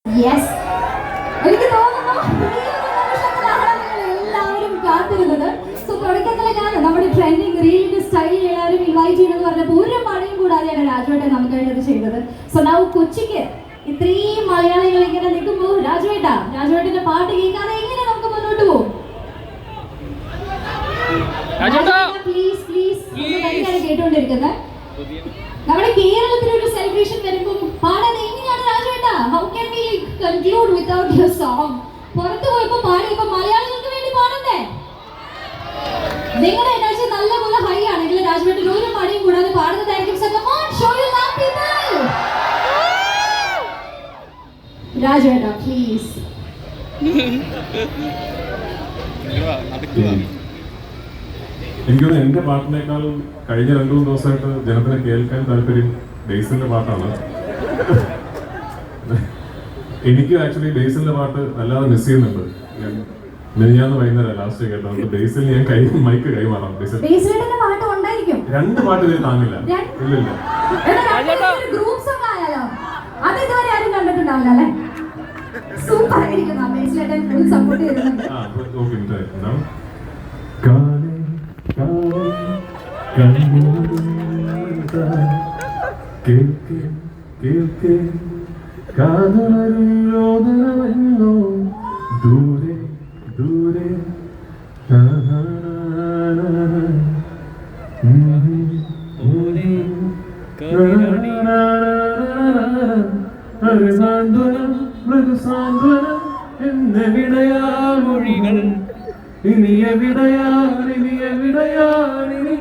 Yes, എനിക്ക് തോന്നുന്നു എല്ലാവരും കാത്തിരുന്നത്. സോ തുടക്കത്തിലേക്കാണ് നമ്മുടെ ട്രെൻഡിങ് റീലിന്റെ സ്റ്റൈലിൽ എല്ലാവരും ഇൻവൈറ്റ് ചെയ്യണമെന്ന് പറഞ്ഞപ്പോൾ ഒരു മഴയും കൂടാതെയാണ് രാജുവേട്ടൻ നമുക്ക് വേണ്ടി അത് ചെയ്തത്. സോ നൗ കൊച്ചിക്ക് ഇത്രയും മലയാളികൾ ഇങ്ങനെ നിൽക്കുമ്പോൾ രാജുവേട്ടന്റെ പാട്ട് കേൾക്കാതെ എങ്ങനെ നമുക്ക് മുന്നോട്ട് പോകും? പ്ലീസ് പ്ലീസ് കേട്ടോണ്ടിരിക്കുന്നത്. നമ്മുടെ കേരളത്തിൽ ഒരു സെലിബ്രേഷൻ വരുമ്പോൾ പാടാതെ എങ്ങനെയാണ് രാജുവേട്ടാ? How can we conclude without your song? പുറത്തു പോയപ്പോൾ പാടിയപ്പോൾ മലയാളികൾക്ക് വേണ്ടി പാടണ്ടേ? നിങ്ങളുടെ എനർജി നല്ലപോലെ ഹൈ ആണെങ്കിൽ രാജുവേട്ടൻ ഒരു മടിയും കൂടാതെ പാടുന്നതായിരിക്കും. So come on, show your love people. രാജുവേട്ടാ പ്ലീസ്. എനിക്ക് തോന്നുന്നു എന്റെ പാട്ടിനേക്കാൾ കഴിഞ്ഞ 2-3 ദിവസമായിട്ട് ജനത്തിനെ കേൾക്കാൻ താല്പര്യം ബേസിലിന്റെ പാട്ടാണ്. എനിക്ക് ആക്ച്വലി ബേസിലിന്റെ പാട്ട് വല്ലാതെ മിസ് ചെയ്യുന്നുണ്ട്. മിനിഞ്ഞാന്ന് വൈകുന്നേരം ലാസ്റ്റ് കേട്ടത്. ബേസിൽ ഞാൻ മൈക്ക് കൈമാറാം. ബേസിലിന്റെ പാട്ട് ഉണ്ടായിരിക്കും. 2 പാട്ട് ഇതിൽ താങ്ങില്ല. ഇല്ലില്ല, ഗ്രൂപ്പ് സോങ് ആയാലോ? അത് ഇതുവരെ ആരും കണ്ടിട്ടുണ്ടാവില്ല അല്ലേ? സൂപ്പർ ആയിരിക്കും. ബേസിലിന്റെ ഫുൾ സപ്പോർട്ട് ചെയ്യുന്നുണ്ട്. ദൂരെ ദൂരെ മൃദുസാന്ത്വനം എന്നെവിടയാൽ മൊഴികൾ ഇനി എവിടയാൽ ഇനി എവിടയാൽ ഇനി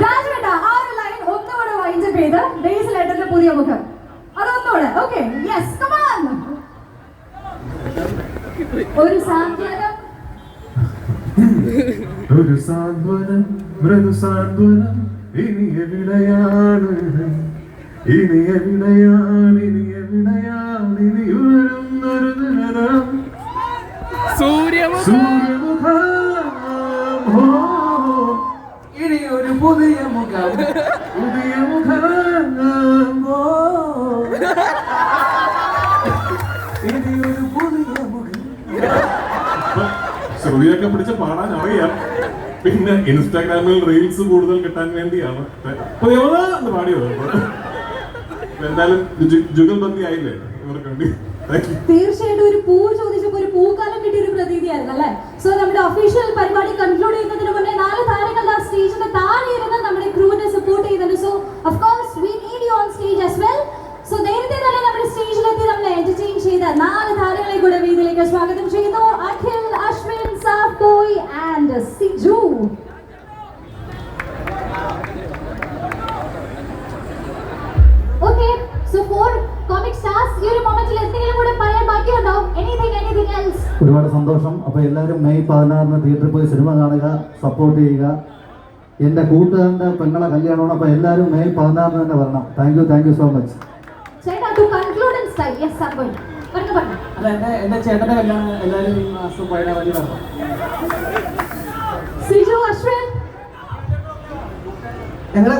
രാജുവേട്ടാ ആ ഒരു ലൈൻ ഒന്നുകൂടെ വൈൻഡപ്പ് ചെയ്ത് ബേസിലേട്ടന്റെ പുതിയ മുഖം അതൊന്നുകൂടെ. Okay, yes, come on. ഒരു സാന്ത്വനം, ഒരു സാന്ത്വനം, മൃദുസാന്ത്വനം ഇനി എവിടയാണ് ഇനി എവിടയാണ് ഇനി എവിടയാണ് ഇനി ഉയരുന്നൊരു ദിനം സൂര്യമുഖം ഇനി ഒരു പുതിയ മുഖം പുതിയ മുഖം ഇനി ഒരു പുതിയ മുഖം. ശ്രുതിയൊക്കെ പിടിച്ച് പാടാൻ അറിയാം. പിന്നെ ഇൻസ്റ്റാഗ്രാമിൽ റീൽസ് കൂടുതൽ കിട്ടാൻ വേണ്ടിയാണ് പാടിയത്. എന്തായാലും ജുഗൽബന്ദി ആയില്ലേ ഇവർക്ക് വേണ്ടി. തീർച്ചയായിട്ടും ഒരു പൂ ചോദിച്ചപ്പോൾ ഒരു പൂക്കാലം കിട്ടിയ ഒരു പ്രതീതിയായിരുന്നു അല്ലേ? സോ നമ്മുടെ ഒഫീഷ്യൽ പരിപാടി കൺക്ലൂഡ് ചെയ്യുന്നതിന് മുന്നേ 4 താരങ്ങൾ ആ സ്റ്റേജിന്റെ താഴെ ഇരുന്ന് നമ്മുടെ ക്രൂവിനെ സപ്പോർട്ട് ചെയ്യുന്നുണ്ട്. So of course we need you on stage as well. So നേരത്തെ തന്നെ നമ്മുടെ സ്റ്റേജിലെത്തി നമ്മളെ എന്റർടൈൻ ചെയ്ത 4 താരങ്ങളെ കൂടെ വേദിയിലേക്ക് സ്വാഗതം ചെയ്യുന്നു. Akhil, Ashwin, Saafboi and Siju. Okay, so for comic stars, ഈ ഒരു മൊമെന്റിൽ എന്തെങ്കിലും കൂടെ പറയാൻ ബാക്കിയുണ്ടോ? Anything else? ഒരുപാട് സന്തോഷം. അപ്പോൾ എല്ലാവരും മെയ് 16 തിയേറ്ററിൽ പോയി സിനിമ കാണുക, സപ്പോർട്ട് ചെയ്യുക. എൻ്റെ കൂട്ടുകാരൻ്റെ പെങ്ങളെ കല്യാണമാണ്. അപ്പോൾ എല്ലാവരും മെയ് 16 തന്നെ വരണം. Thank you so much. ചേട്ടാ, to conclude in style, yes sir, പറഞ്ഞു. അല്ല, എൻ്റെ ചേട്ടൻ്റെ കല്യാണം എല്ലാവരും ഈ മാസം 17 വരണം. സിജു, അശ്വിൻ, ഞങ്ങളെ